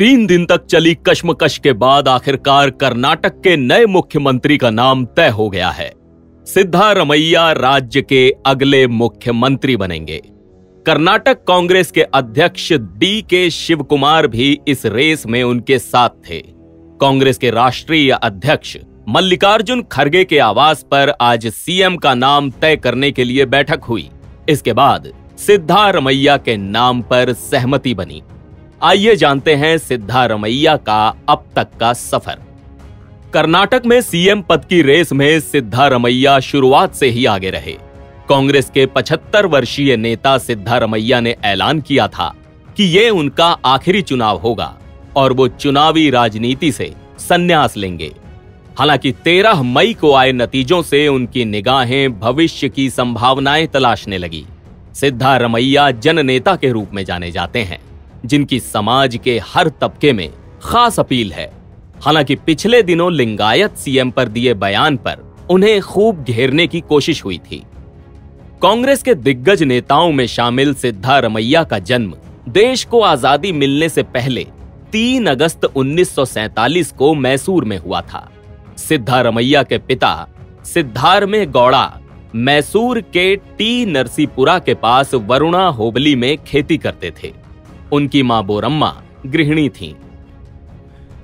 3 दिन तक चली कश्मकश के बाद आखिरकार कर्नाटक के नए मुख्यमंत्री का नाम तय हो गया है। सिद्धारमैया राज्य के अगले मुख्यमंत्री बनेंगे। कर्नाटक कांग्रेस के अध्यक्ष DK शिवकुमार भी इस रेस में उनके साथ थे। कांग्रेस के राष्ट्रीय अध्यक्ष मल्लिकार्जुन खड़गे के आवास पर आज सीएम का नाम तय करने के लिए बैठक हुई। इसके बाद सिद्धारमैया के नाम पर सहमति बनी। आइए जानते हैं सिद्धारमैया का अब तक का सफर। कर्नाटक में सीएम पद की रेस में सिद्धारमैया शुरुआत से ही आगे रहे। कांग्रेस के 75 वर्षीय नेता सिद्धारमैया ने ऐलान किया था कि ये उनका आखिरी चुनाव होगा और वो चुनावी राजनीति से संन्यास लेंगे। हालांकि 13 मई को आए नतीजों से उनकी निगाहें भविष्य की संभावनाएं तलाशने लगी। सिद्धारमैया जननेता के रूप में जाने जाते हैं, जिनकी समाज के हर तबके में खास अपील है। हालांकि पिछले दिनों लिंगायत सीएम पर दिए बयान पर उन्हें खूब घेरने की कोशिश हुई थी। कांग्रेस के दिग्गज नेताओं में शामिल सिद्धारमैया का जन्म देश को आजादी मिलने से पहले 3 अगस्त 1947 को मैसूर में हुआ था। सिद्धारमैया के पिता सिद्धारमे गौड़ा मैसूर के टी नरसीपुरा के पास वरुणा होबली में खेती करते थे। उनकी मां बोरम्मा गृहिणी थीं।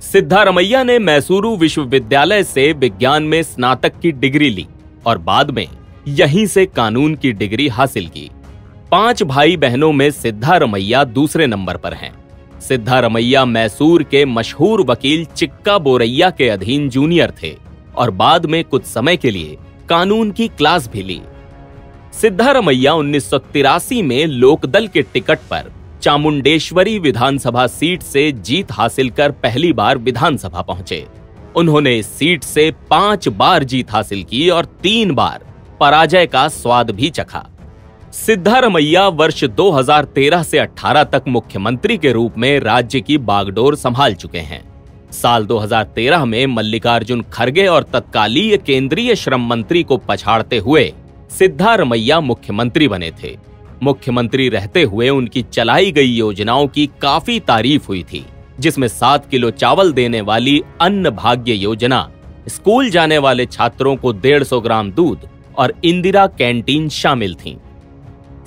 सिद्धारमैया ने मैसूरू विश्वविद्यालय से विज्ञान में स्नातक की डिग्री ली और बाद में यहीं से कानून की डिग्री हासिल की। 5 भाई बहनों में सिद्धारमैया दूसरे नंबर पर हैं। सिद्धारमैया मैसूर के मशहूर वकील चिक्का बोरैया के अधीन जूनियर थे और बाद में कुछ समय के लिए कानून की क्लास भी ली। सिद्धारमैया 1983 में लोकदल के टिकट पर चामुंडेश्वरी विधानसभा सीट से जीत हासिल कर पहली बार विधानसभा पहुंचे। उन्होंने इस सीट से 5 बार जीत हासिल की और 3 बार पराजय का स्वाद भी चखा। सिद्धारमैया वर्ष 2013 से 18 तक मुख्यमंत्री के रूप में राज्य की बागडोर संभाल चुके हैं। साल 2013 में मल्लिकार्जुन खड़गे और तत्कालीन केंद्रीय श्रम मंत्री को पछाड़ते हुए सिद्धारमैया मुख्यमंत्री बने थे। मुख्यमंत्री रहते हुए उनकी चलाई गई योजनाओं की काफी तारीफ हुई थी, जिसमें 7 किलो चावल देने वाली अन्न भाग्य योजना, स्कूल जाने वाले छात्रों को 150 ग्राम दूध और इंदिरा कैंटीन शामिल थीं।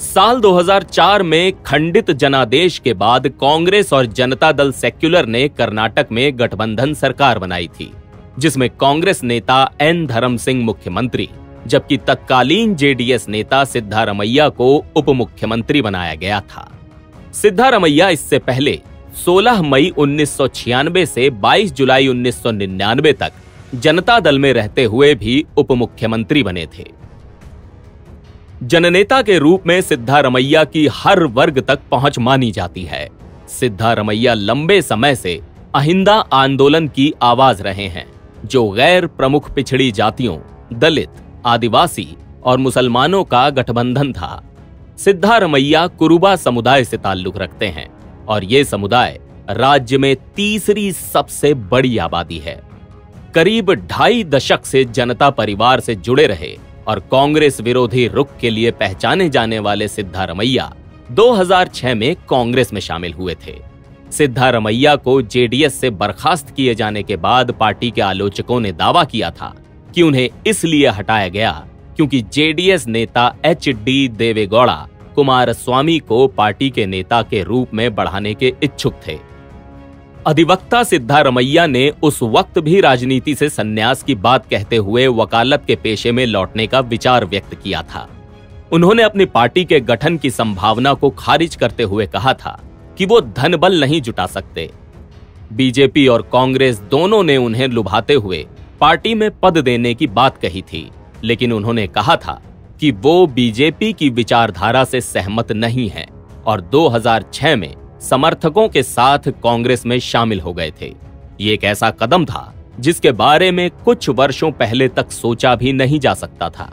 साल 2004 में खंडित जनादेश के बाद कांग्रेस और जनता दल सेक्युलर ने कर्नाटक में गठबंधन सरकार बनाई थी, जिसमें कांग्रेस नेता N धर्म सिंह मुख्यमंत्री, जबकि तत्कालीन जेडीएस नेता सिद्धारमैया को उप मुख्यमंत्री बनाया गया था। सिद्धारमैया इससे पहले 16 मई 1996 से 22 जुलाई 1999 तक जनता दल में रहते हुए भी उप मुख्यमंत्री बने थे। जननेता के रूप में सिद्धारमैया की हर वर्ग तक पहुंच मानी जाती है। सिद्धारमैया लंबे समय से अहिंदा आंदोलन की आवाज रहे हैं, जो गैर प्रमुख पिछड़ी जातियों, दलित, आदिवासी और मुसलमानों का गठबंधन था। सिद्धारमैया कुरुबा समुदाय से ताल्लुक रखते हैं और ये समुदाय राज्य में तीसरी सबसे बड़ी आबादी है। करीब 2.5 दशक से जनता परिवार से जुड़े रहे और कांग्रेस विरोधी रुख के लिए पहचाने जाने वाले सिद्धारमैया 2006 में कांग्रेस में शामिल हुए थे। सिद्धारमैया को जेडीएस से बर्खास्त किए जाने के बाद पार्टी के आलोचकों ने दावा किया था कि उन्हें इसलिए हटाया गया क्योंकि जेडीएस नेता HD देवेगौड़ा कुमारस्वामी को पार्टी के नेता के रूप में बढ़ाने के इच्छुक थे। अधिवक्ता सिद्धारमैया ने उस वक्त भी राजनीति से संन्यास की बात कहते हुए वकालत के पेशे में लौटने का विचार व्यक्त किया था। उन्होंने अपनी पार्टी के गठन की संभावना को खारिज करते हुए कहा था कि वो धन बल नहीं जुटा सकते। बीजेपी और कांग्रेस दोनों ने उन्हें लुभाते हुए पार्टी में पद देने की बात कही थी, लेकिन उन्होंने कहा था कि वो बीजेपी की विचारधारा से सहमत नहीं है और 2006 में समर्थकों के साथ कांग्रेस में शामिल हो गए थे। ये एक ऐसा कदम था जिसके बारे में कुछ वर्षों पहले तक सोचा भी नहीं जा सकता था।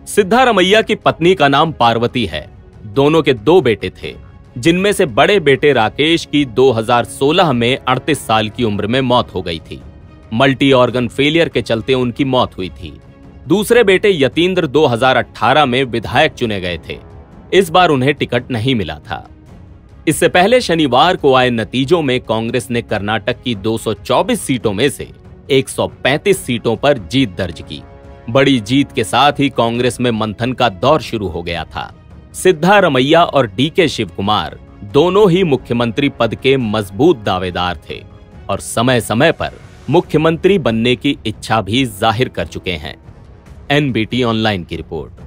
सिद्धारमैया की पत्नी का नाम पार्वती है। दोनों के 2 बेटे थे, जिनमें से बड़े बेटे राकेश की 2016 में 38 साल की उम्र में मौत हो गई थी। मल्टी ऑर्गन फेलियर के चलते उनकी मौत हुई थी। दूसरे बेटे यतीन्द्र 2018 में विधायक चुने गए थे। इस बार उन्हें टिकट नहीं मिला था। इससे पहले शनिवार को आए नतीजों में कांग्रेस ने कर्नाटक की 224 सीटों में से 135 सीटों पर जीत दर्ज की। बड़ी जीत के साथ ही कांग्रेस में मंथन का दौर शुरू हो गया था। सिद्धारमैया और डीके शिवकुमार दोनों ही मुख्यमंत्री पद के मजबूत दावेदार थे और समय समय पर मुख्यमंत्री बनने की इच्छा भी जाहिर कर चुके हैं। एनबीटी ऑनलाइन की रिपोर्ट।